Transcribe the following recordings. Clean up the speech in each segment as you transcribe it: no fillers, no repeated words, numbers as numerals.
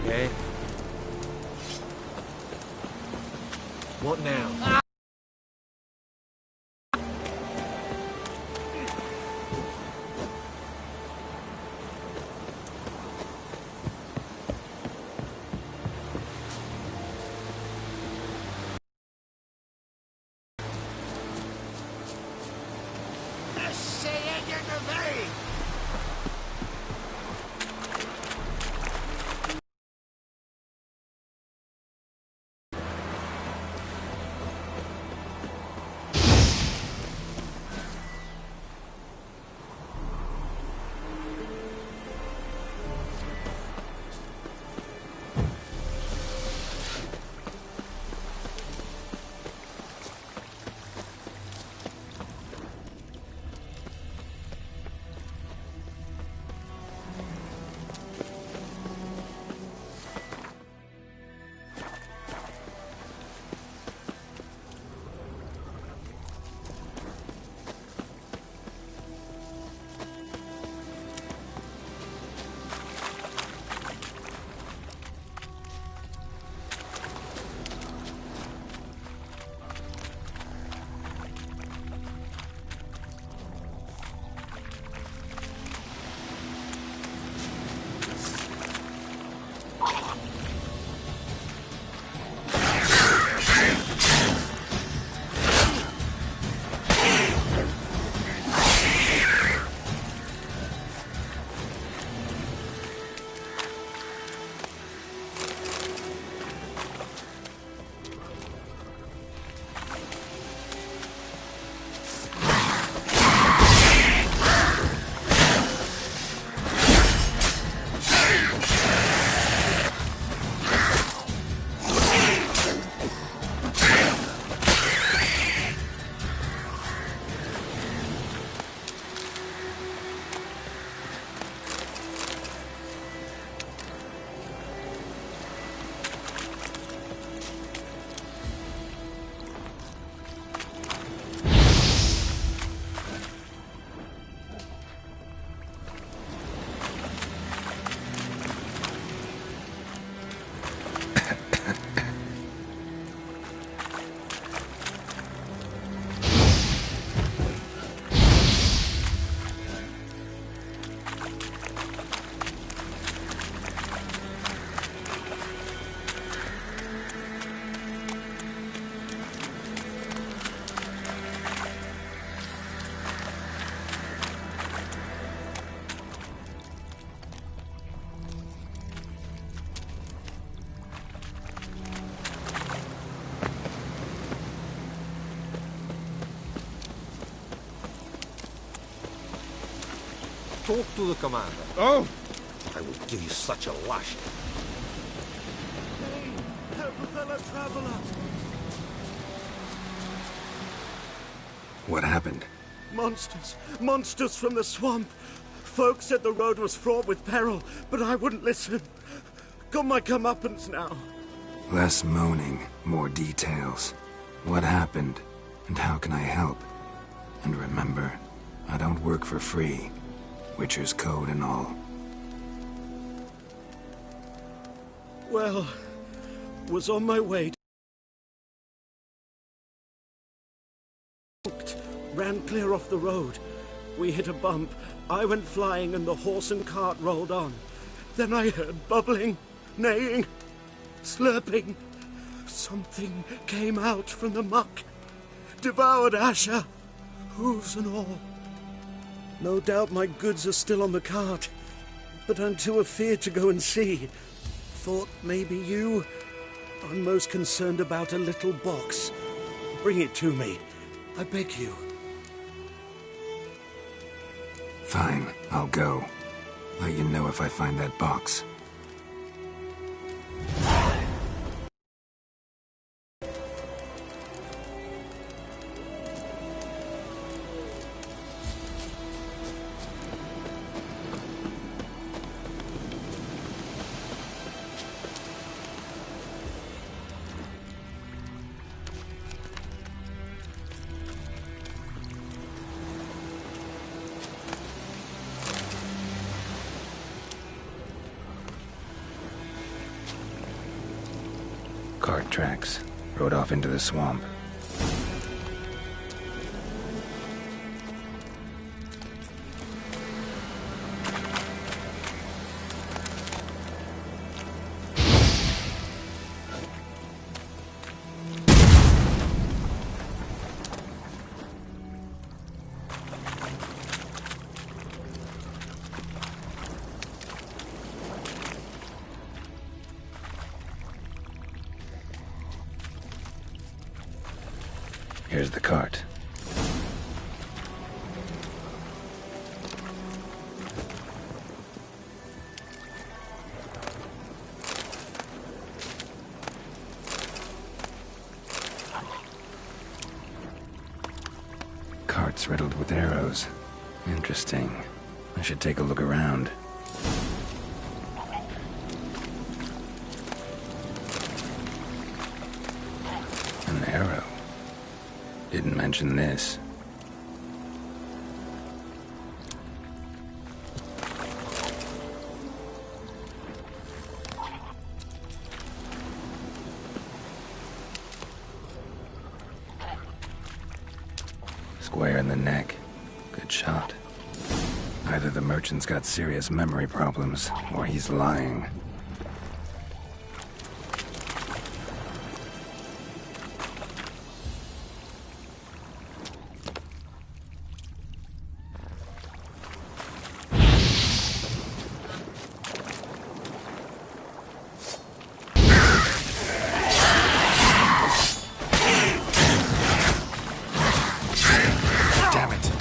okay? What now? Talk to the commander. Oh! I will give you such a lashing. Hey, help a fellow traveler. What happened? Monsters. Monsters from the swamp. Folks said the road was fraught with peril, but I wouldn't listen. Got my comeuppance now. Less moaning, more details. What happened, and how can I help? And remember, I don't work for free. Witcher's code and all. Well, was on my way. Ran clear off the road. We hit a bump. I went flying and the horse and cart rolled on. Then I heard bubbling, neighing, slurping. Something came out from the muck. Devoured Asher, hooves and all. No doubt my goods are still on the cart, but I'm too afeard to go and see. Thought maybe you. I'm most concerned about a little box. Bring it to me, I beg you. Fine, I'll go. Let you know if I find that box. Cart tracks. Rode off into the swamp. Here's the cart. Cart's riddled with arrows. Interesting. I should take a look around. An arrow. Didn't mention this. Square in the neck. Good shot. Either the merchant's got serious memory problems, or he's lying. Damn it.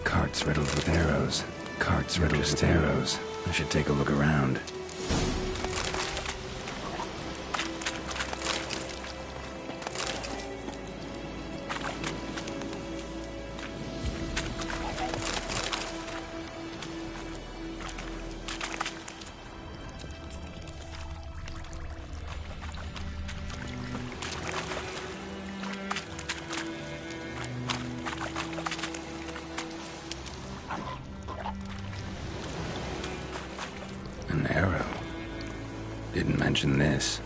Cart's riddled with arrows. Cart's riddled with arrows. I should take a look around. An arrow. Didn't mention this.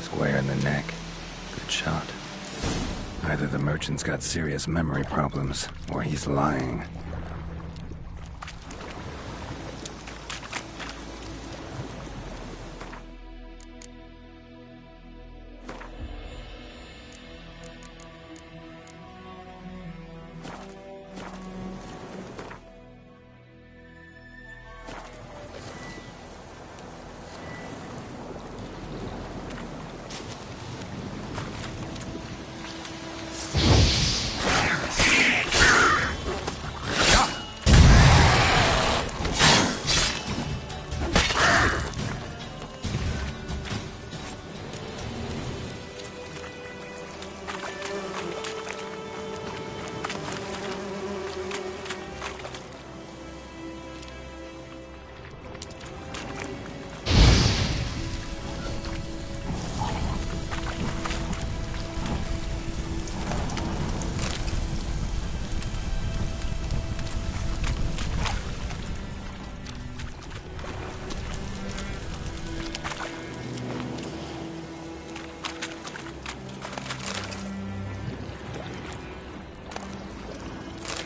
Square in the neck. Good shot. Either the merchant's got serious memory problems, or he's lying.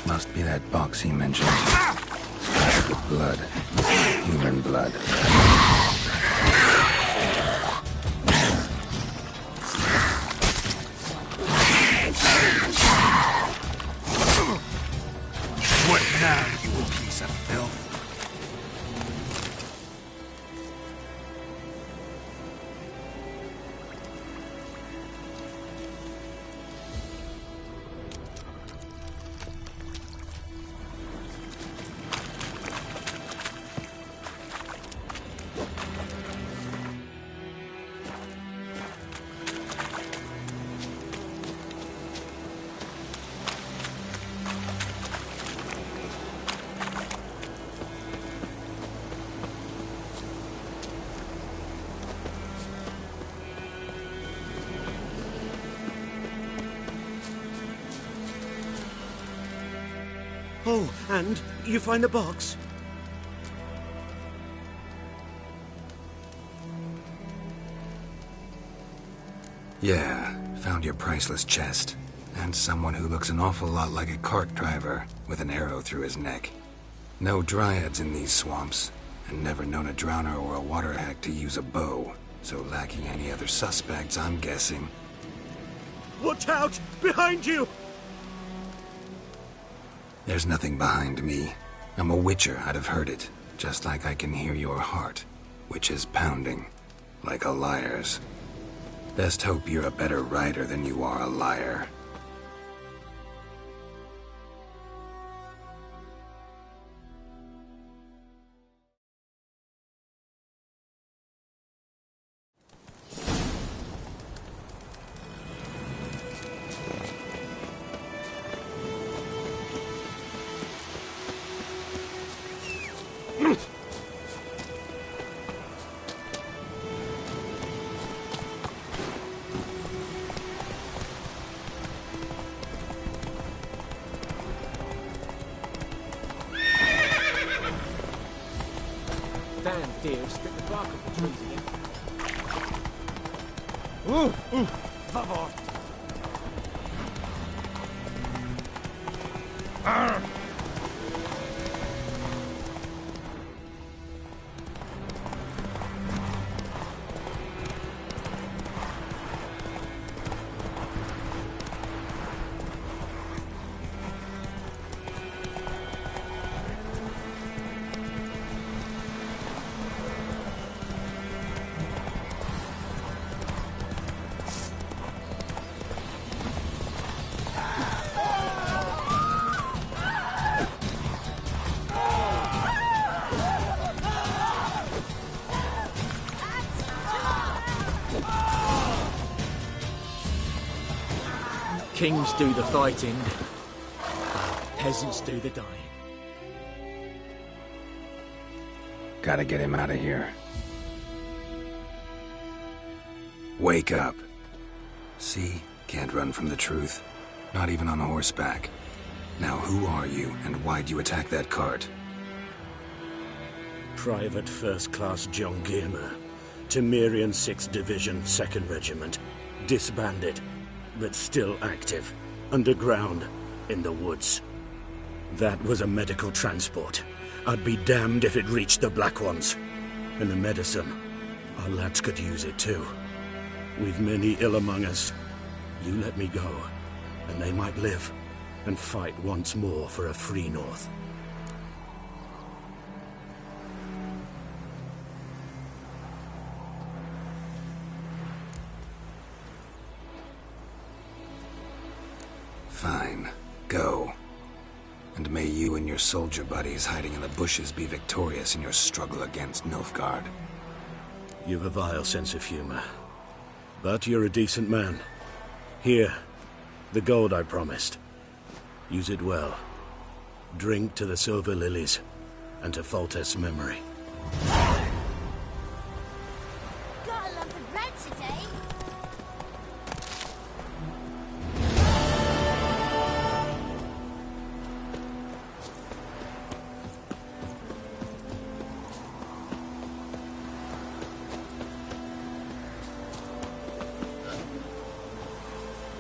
Must be that box he mentioned. Splattered with blood. Human blood. of filth. Oh, and you find the box? Yeah, found your priceless chest. And someone who looks an awful lot like a cart driver with an arrow through his neck. No dryads in these swamps, and never known a drowner or a water hack to use a bow. So lacking any other suspects, I'm guessing. Watch out! Behind you! There's nothing behind me. I'm a witcher, I'd have heard it. Just like I can hear your heart, which is pounding. Like a liar's. Best hope you're a better rider than you are a liar. Damn deer, spit the bark off the trees again. Favor. Kings do the fighting, peasants do the dying. Gotta get him out of here. Wake up. See? Can't run from the truth. Not even on horseback. Now who are you, and why'd you attack that cart? Private First Class John Giermer, Temerian 6th Division, 2nd Regiment. Disbanded, but still active. Underground, in the woods. That was a medical transport. I'd be damned if it reached the Black Ones. And the medicine, our lads could use it too. We've many ill among us. You let me go, and they might live, and fight once more for a free North. Fine. Go. And may you and your soldier buddies hiding in the bushes be victorious in your struggle against Nilfgaard. You've a vile sense of humor. But you're a decent man. Here, the gold I promised. Use it well. Drink to the silver lilies, and to Foltest's memory. Gotta love the bread today.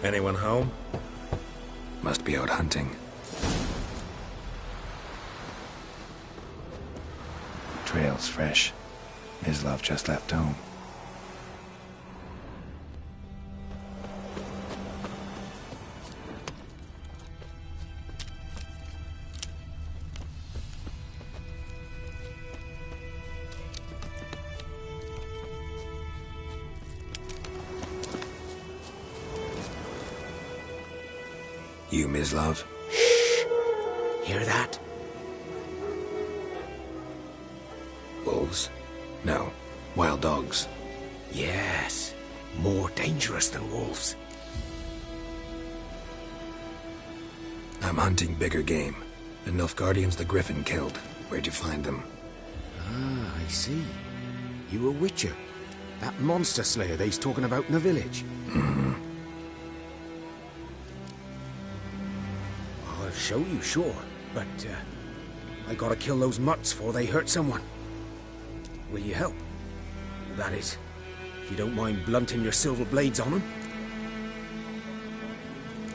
Anyone home? Must be out hunting. Trail's fresh. Mislav just left home. You, Mislav? Hear that? Wolves? No. Wild dogs. Yes. More dangerous than wolves. I'm hunting bigger game. The Nilfgaardians the Griffin killed. Where'd you find them? Ah, I see. You a witcher. That monster slayer they's talking about in the village. Mm-hmm. I'll show you, sure. But, I gotta kill those mutts before they hurt someone. Will you help? That is, if you don't mind blunting your silver blades on them.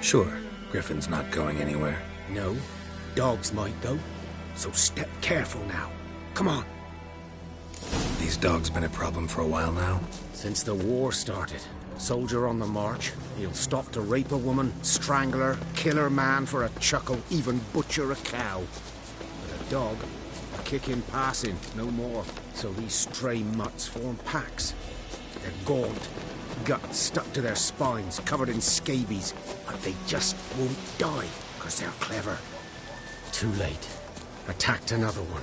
Sure. Griffin's not going anywhere. No. Dogs might, though. So step careful now. Come on. These dogs been a problem for a while now? Since the war started. Soldier on the march. He'll stop to rape a woman, strangle her, kill her man for a chuckle, even butcher a cow. But a dog, a kick in passing, no more. So these stray mutts form packs. They're gaunt, guts stuck to their spines, covered in scabies. But they just won't die, because they're clever. Too late. Attacked another one.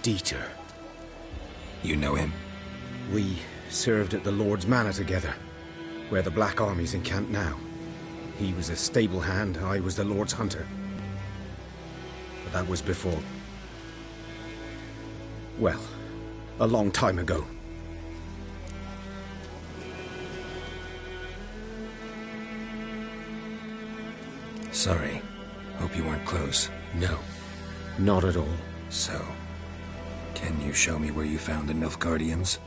Dieter. You know him? We served at the Lord's Manor together, where the Black Army's encamped now. He was a stable hand, I was the Lord's hunter. But that was before... well, a long time ago. Sorry. Hope you weren't close. No, not at all. So, can you show me where you found the Nilfgaardians?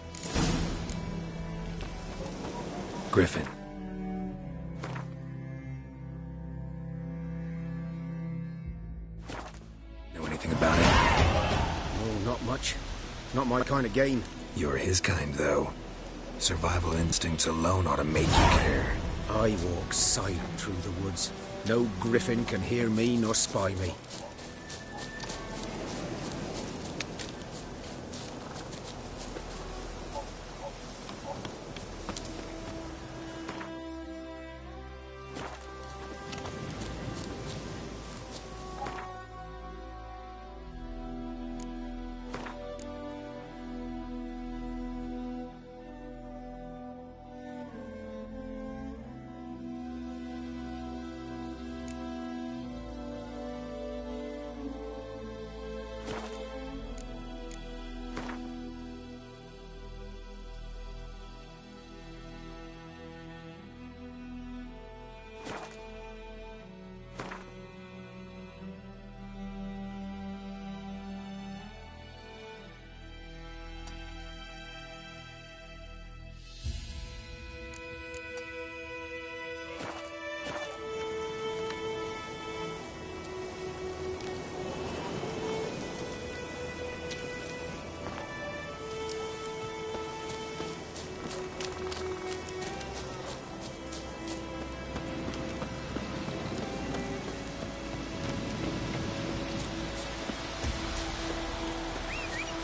Griffin. Know anything about it? Oh, not much. Not my kind of game. You're his kind, though. Survival instincts alone ought to make you care. I walk silent through the woods. No griffin can hear me nor spy me.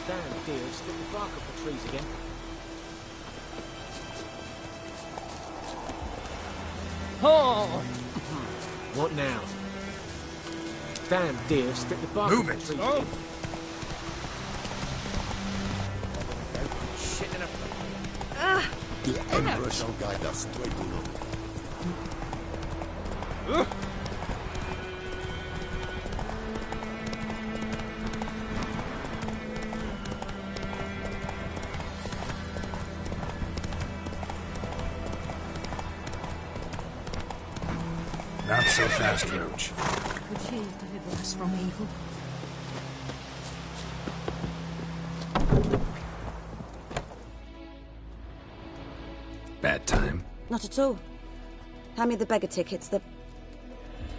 Damn deer, stick the bark up the trees again. Oh! What now? Damn deer, stick the bark Move up it. the trees Oh. again. Shit in a... The Emperor shall guide us, Dragoon. Not so fast, Roach. Could he deliver us from evil? Bad time? Not at all. Hand me the beggar tickets, the...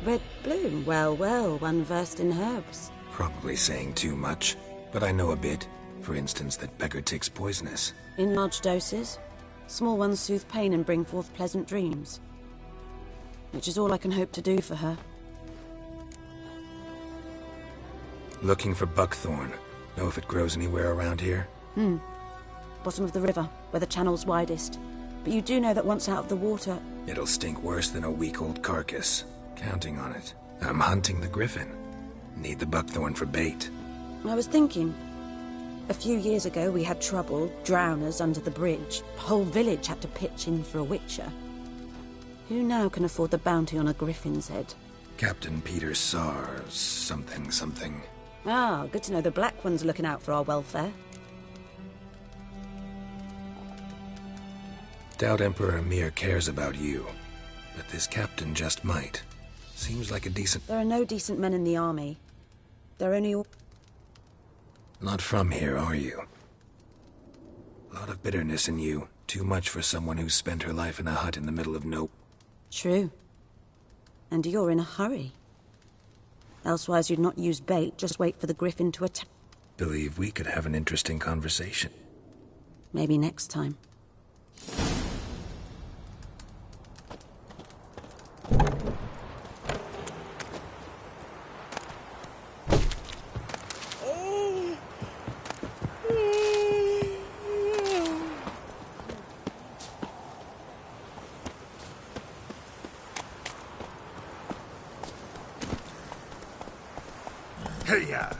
Red bloom. Well, well, one versed in herbs. Probably saying too much, but I know a bit. For instance, that beggar tick's poisonous. In large doses. Small ones soothe pain and bring forth pleasant dreams. Which is all I can hope to do for her. Looking for buckthorn. Know if it grows anywhere around here? Bottom of the river, where the channel's widest. But you do know that once out of the water... It'll stink worse than a week-old carcass. Counting on it. I'm hunting the griffin. Need the buckthorn for bait. I was thinking... A few years ago we had trouble, drowners under the bridge. The whole village had to pitch in for a witcher. Who now can afford the bounty on a griffin's head? Captain Peter Sars... something. Ah, good to know the Black One's looking out for our welfare. Doubt Emperor Emir cares about you. But this captain just might. Seems like a decent... There are no decent men in the army. They're only all... Not from here, are you? A lot of bitterness in you. Too much for someone who's spent her life in a hut in the middle of no... True. And you're in a hurry. Elsewise you'd not use bait, just wait for the griffin to attack. Believe we could have an interesting conversation. Maybe next time. Hey-ya!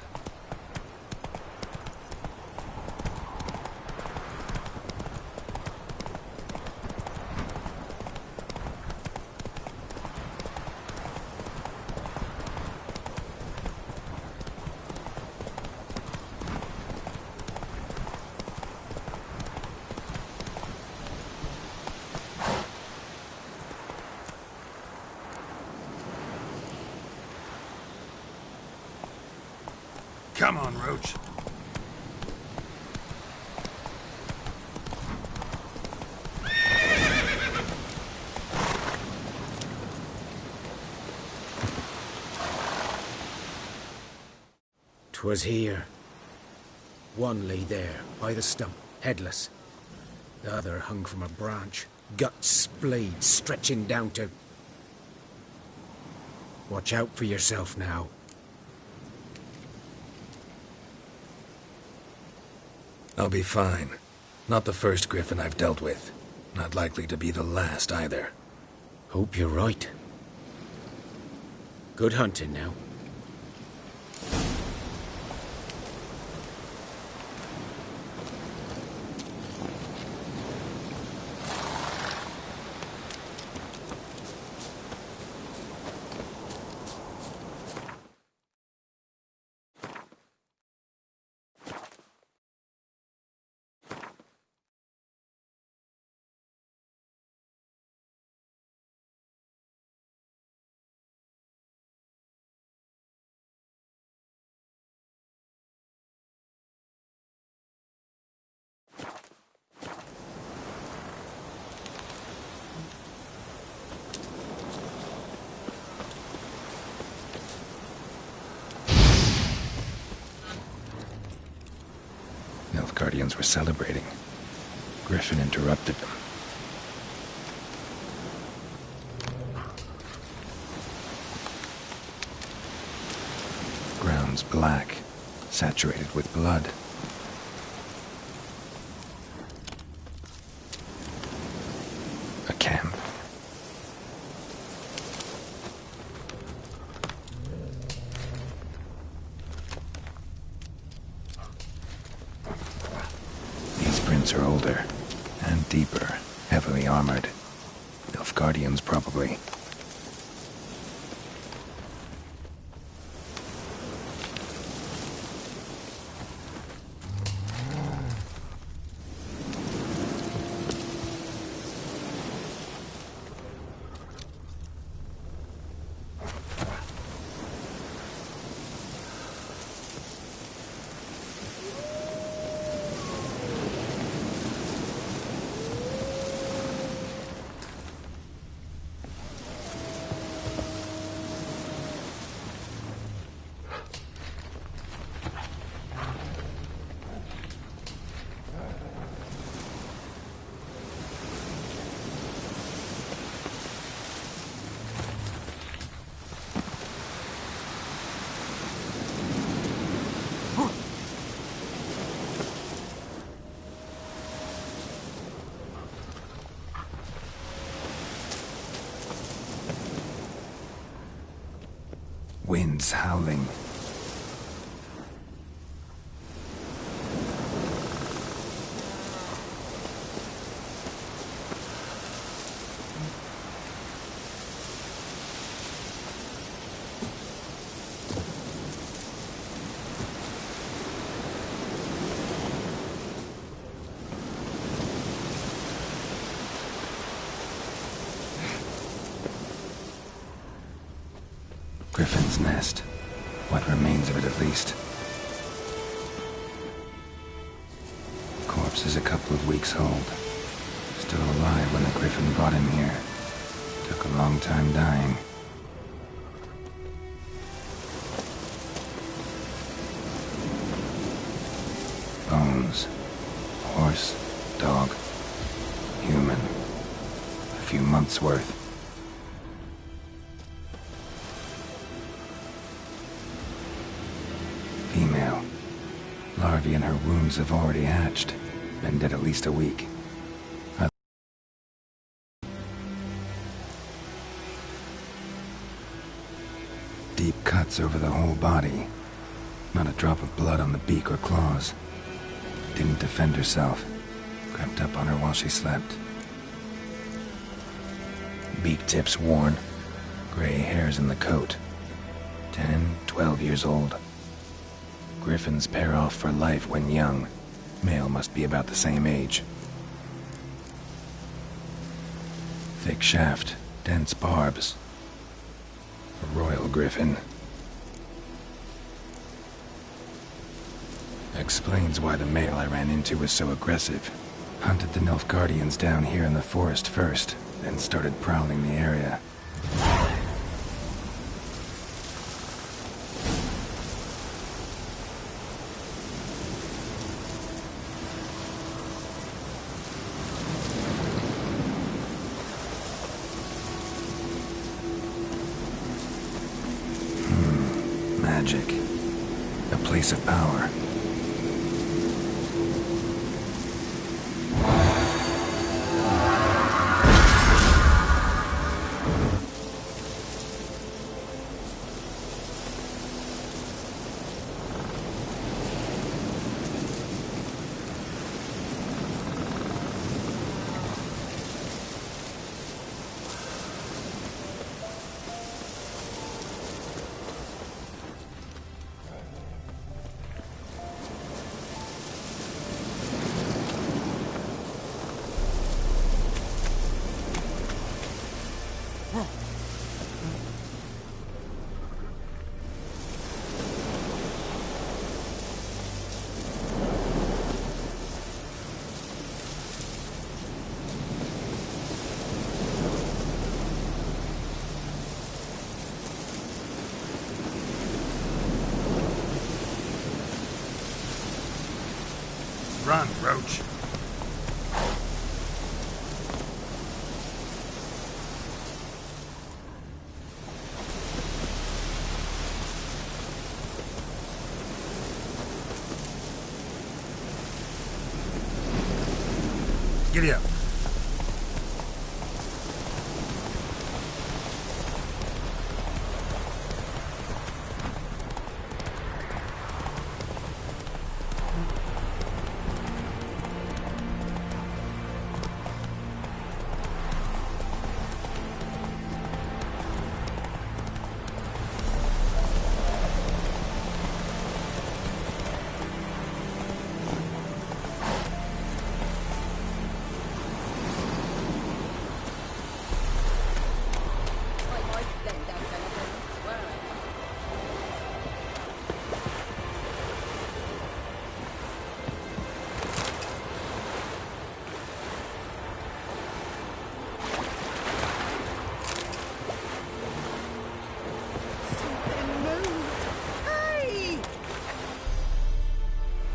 Come on, Roach. "'Twas here. One lay there, by the stump, headless. The other hung from a branch, guts splayed, stretching down to... Watch out for yourself now." I'll be fine. Not the first griffin I've dealt with. Not likely to be the last either. Hope you're right. Good hunting now. Guardians were celebrating. Griffin interrupted them. Ground's black, saturated with blood. A camp. Are older and deeper, heavily armored. Nilfgaardians, probably. wind's howling. Griffin's nest. What remains of it, at least. Corpse is a couple of weeks old. Still alive when the Griffin brought him here. Took a long time dying. Bones. Horse. Dog. Human. A few months' worth. Female. Larvae in her wounds have already hatched. Been dead at least a week. Deep cuts over the whole body. Not a drop of blood on the beak or claws. Didn't defend herself. Crept up on her while she slept. Beak tips worn. Gray hairs in the coat. 10, 12 years old. Griffins pair off for life when young. Male must be about the same age. Thick shaft, dense barbs. A royal griffin. Explains why the male I ran into was so aggressive. Hunted the Nilfgaardians down here in the forest first, then started prowling the area. Magic. A place of power. Run, Roach. Giddy up.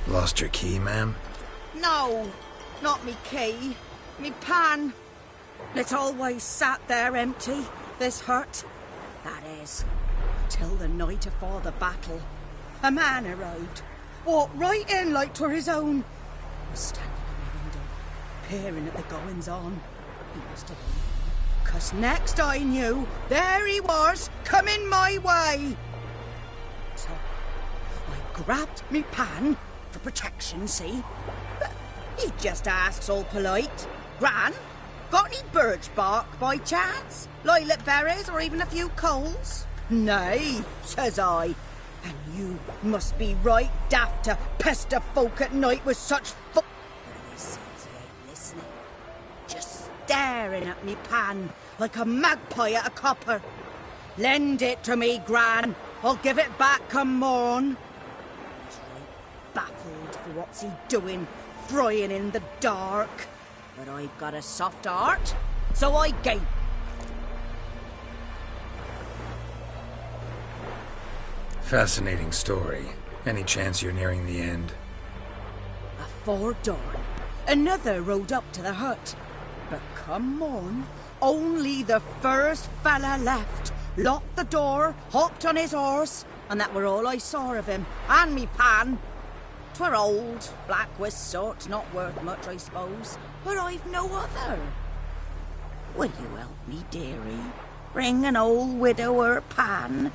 Lost your key, ma'am? No, not me key. Me pan. It always sat there empty, this hut. That is, till the night afore the battle. A man arrived, walked right in like 'twere his own. Was standing on the window, peering at the goings-on. He must have been, 'cause next I knew, there he was, coming my way. grabbed me pan for protection, see? But he just asks all polite. Gran, got any birch bark by chance? Lilac berries or even a few coals? Nay, says I. And you must be right daft to pester folk at night with such But he says he ain't listening. Just staring at me pan like a magpie at a copper. Lend it to me, Gran. I'll give it back come morn. He's right baffled for what's he doing, frying in the dark. But I've got a soft heart, so I gave. Fascinating story. Any chance you're nearing the end? Afore dawn, another rode up to the hut. But come morn, only the first fella left. Locked the door, hopped on his horse, and that were all I saw of him, and me pan. 'Twere old, black-wist sort, not worth much, I suppose, but I've no other. Will you help me, dearie? Bring an old widower pan.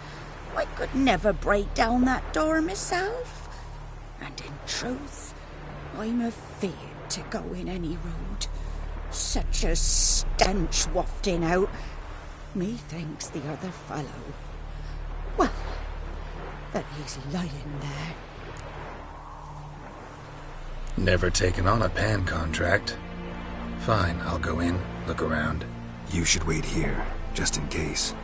I could never break down that door myself. And in truth, I'm afeard to go in any road. Such a stench wafting out. Methinks the other fellow, well, that he's lying there. Never taken on a pan contract. Fine, I'll go in, look around. You should wait here, just in case.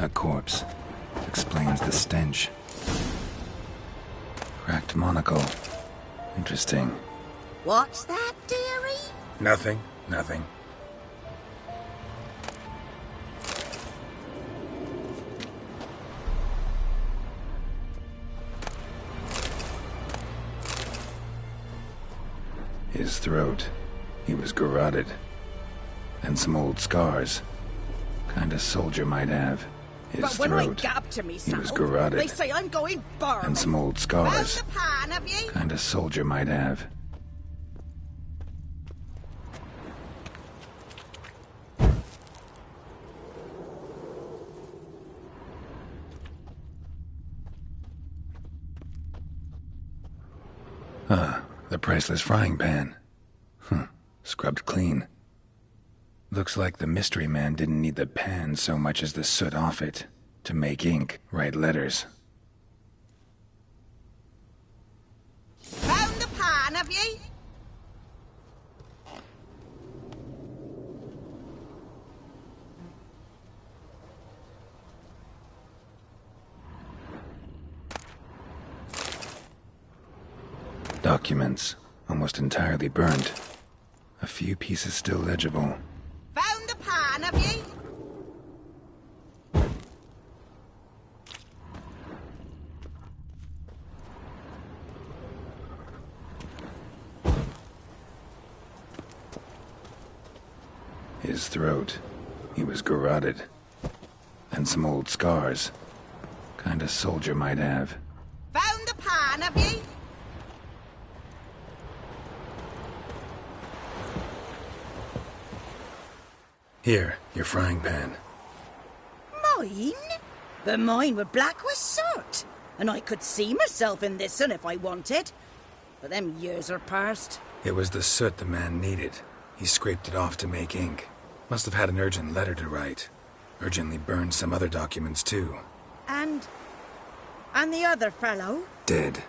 A corpse. Explains the stench. Cracked monocle. Interesting. What's that, dearie? Nothing. His throat. He was garroted. And some old scars. Kind of soldier might have. His but when throat. I gab to myself, He was garroted. they say I'm going barman. And some old scars. Round the pan, have ye? Kind of soldier might have. The priceless frying pan. Scrubbed clean. Looks like the mystery man didn't need the pan so much as the soot off it to make ink, write letters. Found the pan, have ye? Documents, almost entirely burnt. A few pieces still legible. Found the pan, have ye? His throat. He was garroted. And some old scars. Kind of soldier might have. Found the pan, have ye? Here, your frying pan. Mine? But mine were black with soot. And I could see myself in this one if I wanted. But them years are past. It was the soot the man needed. He scraped it off to make ink. Must have had an urgent letter to write. Urgently burned some other documents too. And the other fellow? Dead.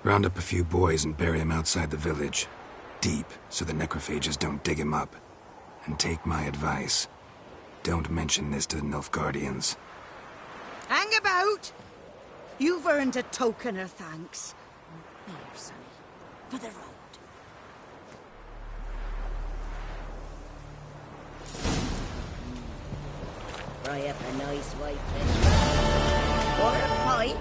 Round up a few boys and bury him outside the village. Deep, so the necrophages don't dig him up. And take my advice. Don't mention this to the Nilfgaardians. Hang about! You've earned a token of thanks. Here, sonny, for the road. Fry up a nice white fish. Or a pike.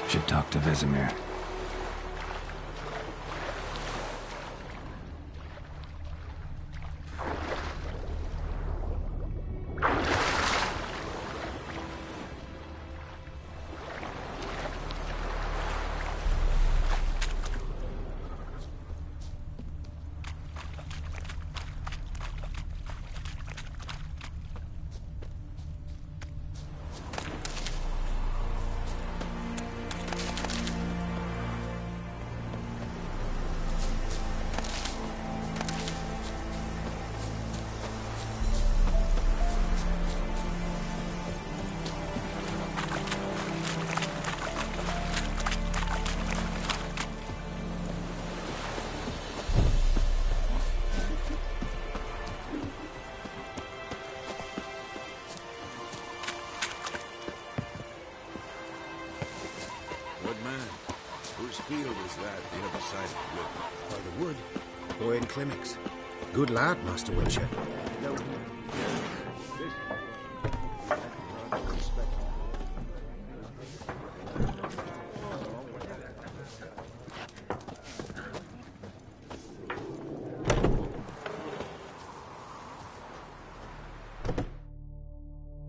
Should talk to Vesemir. field is that the other side of the wood? By the wood? Boy in Climmix. Good lad, Master Witcher.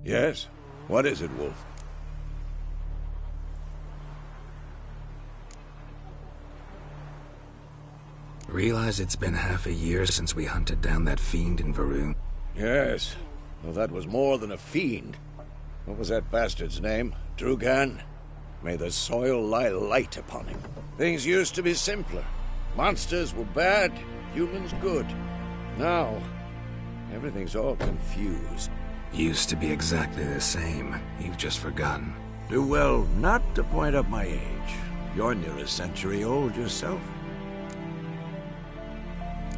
Yes? What is it, Wolf? Realize it's been half a year since we hunted down that fiend in Varun? Yes. Well, that was more than a fiend. What was that bastard's name? Drugan? May the soil lie light upon him. Things used to be simpler. Monsters were bad, humans good. Now, Everything's all confused. Used to be exactly the same. You've just forgotten. Do well not to point up my age. You're near a century old yourself.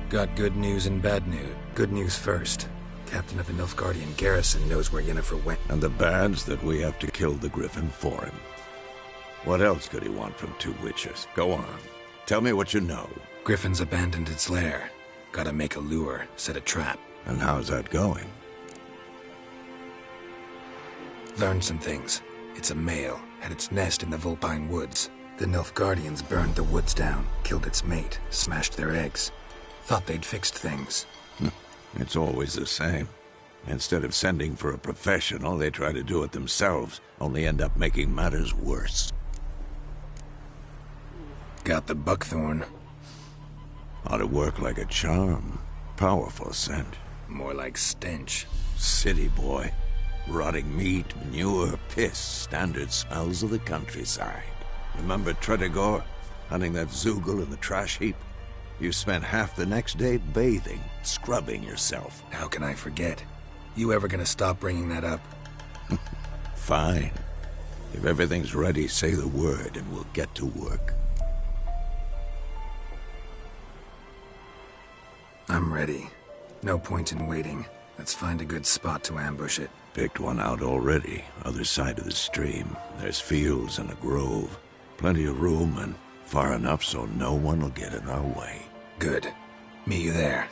Got good news and bad news. Good news first. Captain of the Nilfgaardian garrison knows where Yennefer went. And the bad's that we have to kill the Griffin for him. What else could he want from two witches? Go on. Tell me what you know. Griffin's abandoned its lair. Gotta make a lure, set a trap. And how's that going? Learned some things. It's a male, had its nest in the Vulpine Woods. The Nilfgaardians burned the woods down, killed its mate, smashed their eggs. Thought they'd fixed things. It's always the same. Instead of sending for a professional, they try to do it themselves, only end up making matters worse. Got the buckthorn. Ought to work like a charm. Powerful scent. More like stench. City boy. Rotting meat, manure, piss, standard smells of the countryside. Remember Tredegor? Hunting that Zoogle in the trash heap? You spent half the next day bathing, scrubbing yourself. How can I forget? You ever gonna stop bringing that up? Fine. If everything's ready, say the word and we'll get to work. I'm ready. No point in waiting. Let's find a good spot to ambush it. Picked one out already, other side of the stream. There's fields and a grove. Plenty of room and far enough so no one will get in our way. Good. Meet you there.